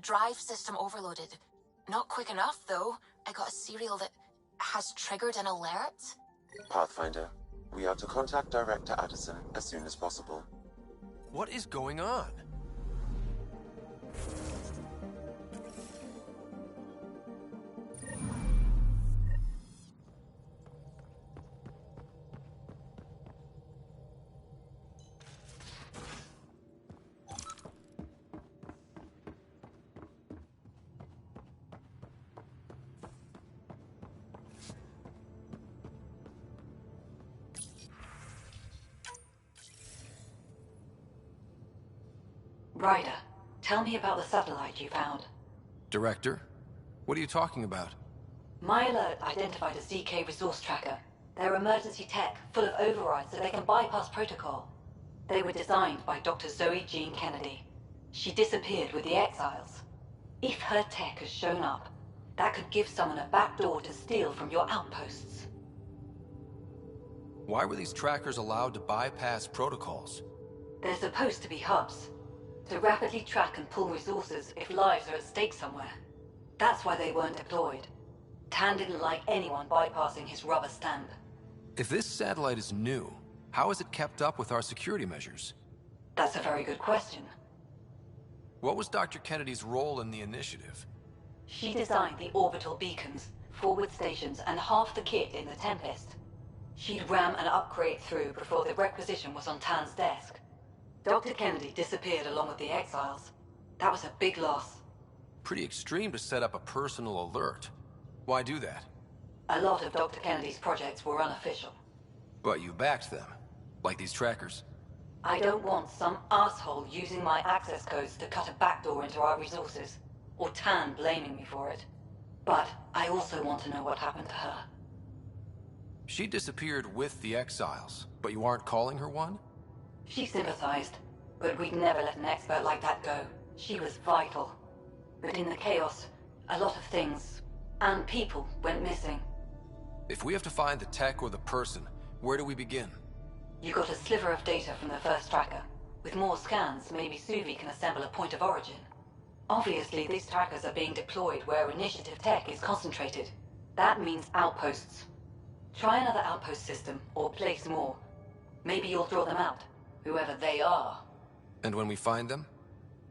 drive system overloaded. Not quick enough, though. I got a serial that has triggered an alert. Pathfinder, we are to contact Director Addison as soon as possible. What is going on? Ryder, tell me about the satellite you found. Director? What are you talking about? My alert identified a ZK resource tracker. They're emergency tech, full of overrides so they can bypass protocol. They were designed by Dr. Zoe Jean Kennedy. She disappeared with the Exiles. If her tech has shown up, that could give someone a backdoor to steal from your outposts. Why were these trackers allowed to bypass protocols? They're supposed to be hubs, to rapidly track and pull resources if lives are at stake somewhere. That's why they weren't deployed. Tan didn't like anyone bypassing his rubber stamp. If this satellite is new, how is it kept up with our security measures? That's a very good question. What was Dr. Kennedy's role in the initiative? She designed the orbital beacons, forward stations, and half the kit in the Tempest. She'd ram an upgrade through before the requisition was on Tan's desk. Dr. Kennedy disappeared along with the Exiles. That was a big loss. Pretty extreme to set up a personal alert. Why do that? A lot of Dr. Kennedy's projects were unofficial. But you backed them, like these trackers. I don't want some asshole using my access codes to cut a backdoor into our resources, or Tan blaming me for it. But I also want to know what happened to her. She disappeared with the Exiles, but you aren't calling her one? She sympathized, but we'd never let an expert like that go. She was vital. But in the chaos, a lot of things, and people, went missing. If we have to find the tech or the person, where do we begin? You got a sliver of data from the first tracker. With more scans, maybe Suvi can assemble a point of origin. Obviously, these trackers are being deployed where initiative tech is concentrated. That means outposts. Try another outpost system, or place more. Maybe you'll draw them out. Whoever they are. And when we find them?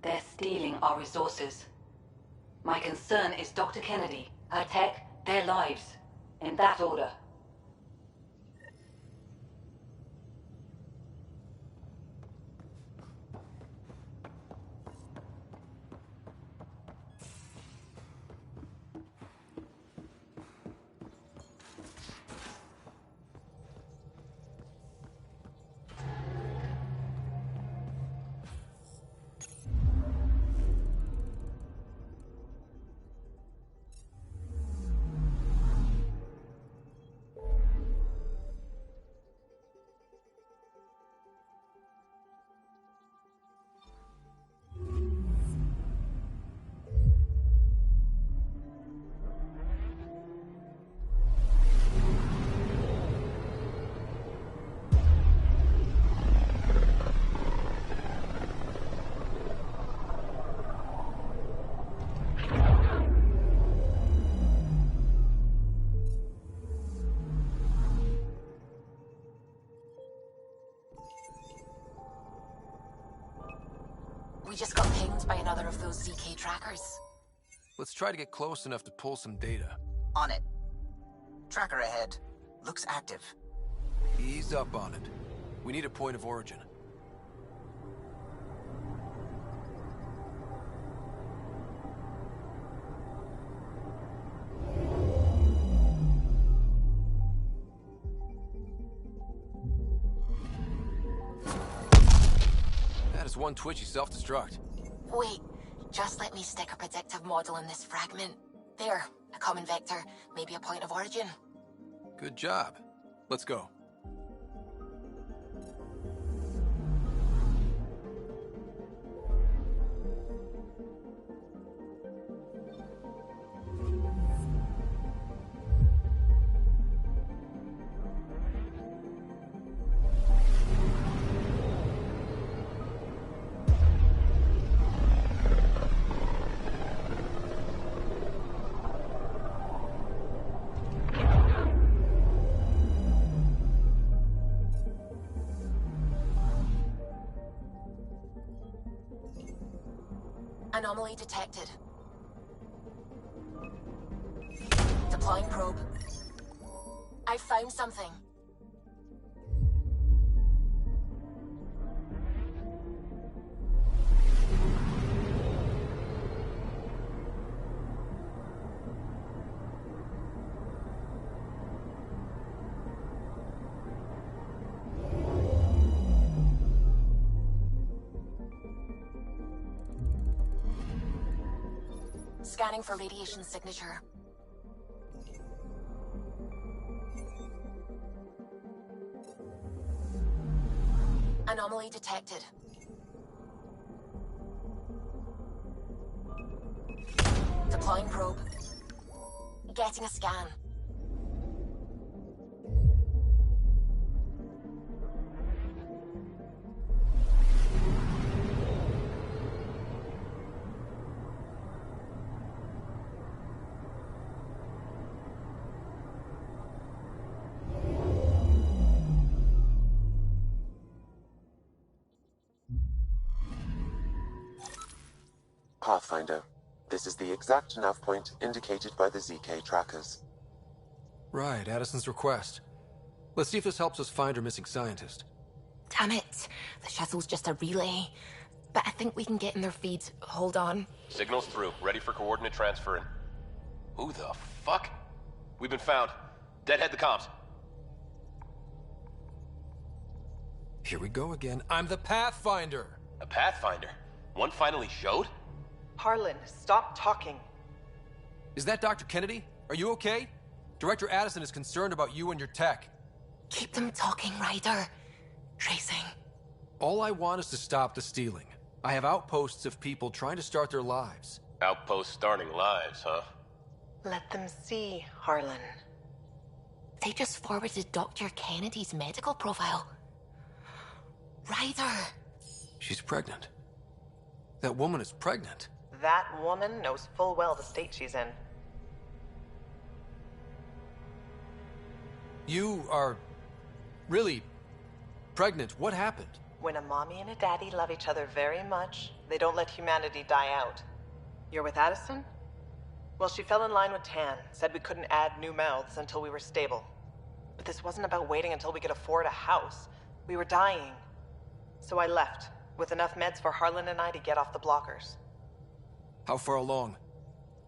They're stealing our resources. My concern is Dr. Kennedy, her tech, their lives. In that order. We just got pinged by another of those ZK trackers. Let's try to get close enough to pull some data. On it. Tracker ahead. Looks active. Ease up on it. We need a point of origin. That is one twitchy self-destruct. Wait, just let me stick a predictive model in this fragment. There, a common vector, maybe a point of origin. Good job. Let's go. Anomaly detected. Deploying probe. I found something. Scanning for radiation signature. Anomaly detected. Deploying probe. Getting a scan. Pathfinder, this is the exact nav point indicated by the ZK trackers. Right, Addison's request. Let's see if this helps us find her missing scientist. Damn it. The shuttle's just a relay. But I think we can get in their feeds. Hold on. Signal's through. Ready for coordinate transfer in. Who the fuck? We've been found. Deadhead the comms. Here we go again. I'm the Pathfinder! A Pathfinder? One finally showed? Harlan, stop talking. Is that Dr. Kennedy? Are you okay? Director Addison is concerned about you and your tech. Keep them talking, Ryder. Tracing. All I want is to stop the stealing. I have outposts of people trying to start their lives. Outpost starting lives, huh? Let them see, Harlan. They just forwarded Dr. Kennedy's medical profile. Ryder. She's pregnant. That woman is pregnant. That woman knows full well the state she's in. You are really pregnant. What happened? When a mommy and a daddy love each other very much, they don't let humanity die out. You're with Addison? Well, she fell in line with Tan, said we couldn't add new mouths until we were stable. But this wasn't about waiting until we could afford a house. We were dying. So I left, with enough meds for Harlan and I to get off the blockers. How far along?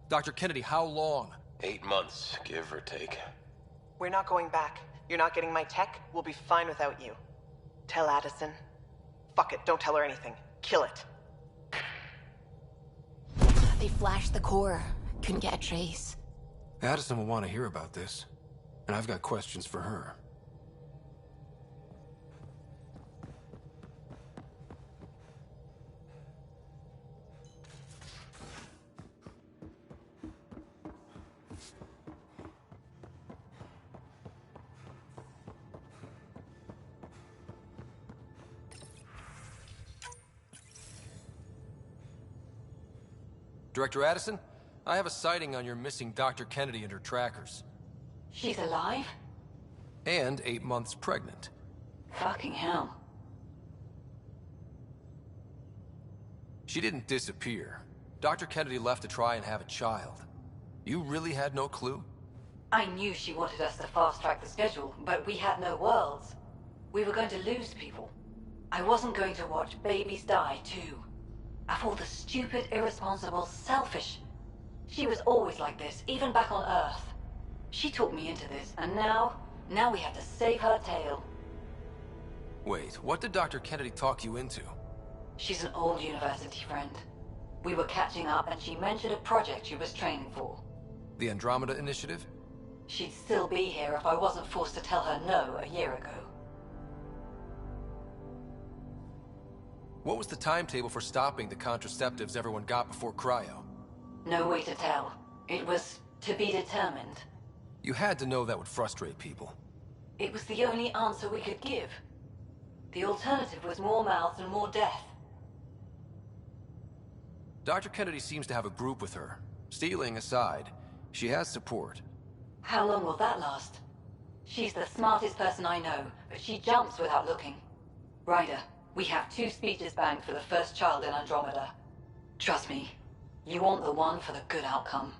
Dr. Kennedy, how long? 8 months, give or take. We're not going back. You're not getting my tech. We'll be fine without you. Tell Addison. Fuck it, don't tell her anything. Kill it. They flashed the core. Couldn't get a trace. Addison will want to hear about this. And I've got questions for her. Director Addison, I have a sighting on your missing Dr. Kennedy and her trackers. She's alive? And 8 months pregnant. Fucking hell. She didn't disappear. Dr. Kennedy left to try and have a child. You really had no clue? I knew she wanted us to fast-track the schedule, but we had no worlds. We were going to lose people. I wasn't going to watch babies die, too. Of all the stupid, irresponsible, selfish. She was always like this, even back on Earth. She talked me into this, and now we have to save her tail. Wait, what did Dr. Kennedy talk you into? She's an old university friend. We were catching up, and she mentioned a project she was training for. The Andromeda Initiative? She'd still be here if I wasn't forced to tell her no a year ago. What was the timetable for stopping the contraceptives everyone got before cryo? No way to tell. It was to be determined. You had to know that would frustrate people. It was the only answer we could give. The alternative was more mouths and more death. Dr. Kennedy seems to have a group with her. Stealing aside, she has support. How long will that last? She's the smartest person I know, but she jumps without looking. Ryder, we have 2 speeches banked for the first child in Andromeda. Trust me, you want the one for the good outcome.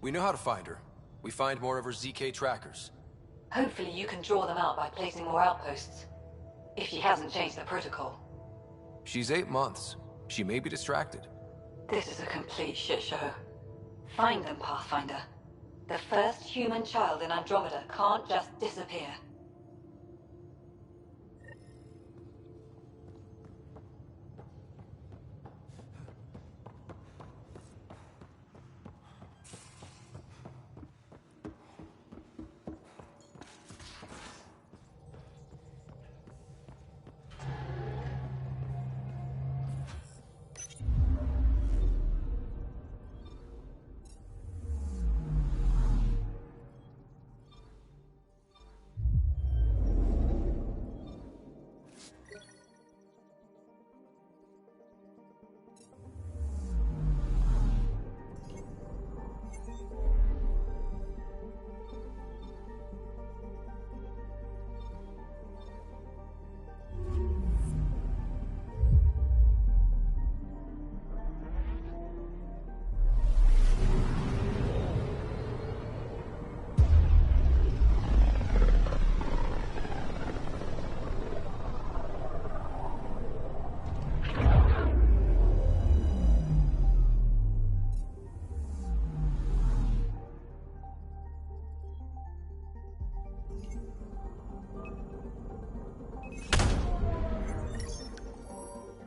We know how to find her. We find more of her ZK trackers. Hopefully you can draw them out by placing more outposts. If she hasn't changed the protocol. She's 8 months. She may be distracted. This is a complete shit show. Find them, Pathfinder. The first human child in Andromeda can't just disappear.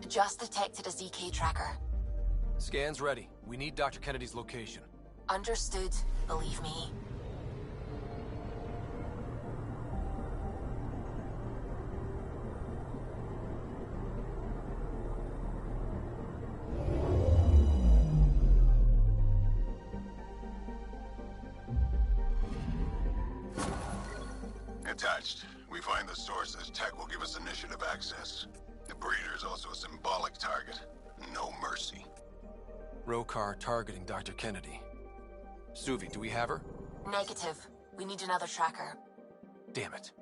Just detected a ZK tracker. Scan's ready. We need Dr. Kennedy's location. Understood, believe me. Attached. We find the source as tech will give us initiative access. The breeder is also a symbolic target. No mercy. Rokar targeting Dr. Kennedy. Suvi, do we have her? Negative. We need another tracker. Damn it.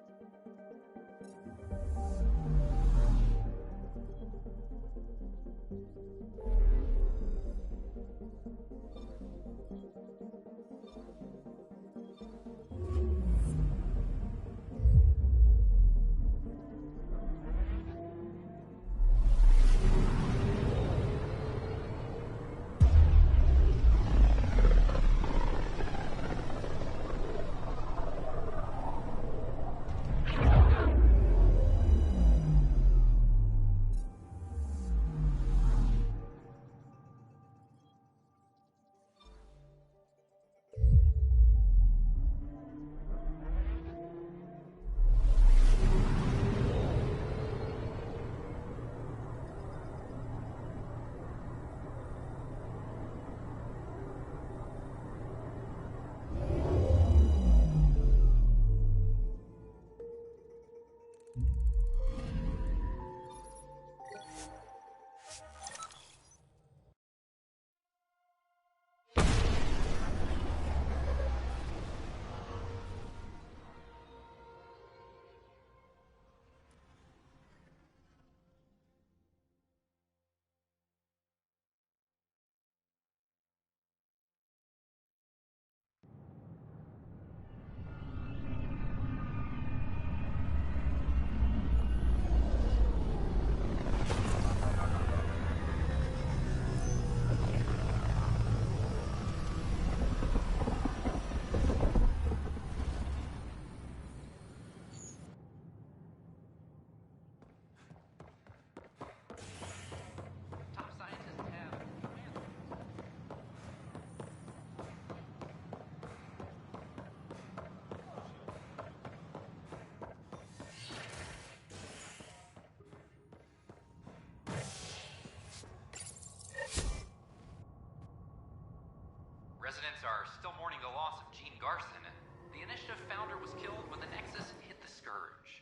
Residents are still mourning the loss of Jean Garson. The initiative founder was killed when the Nexus hit the Scourge.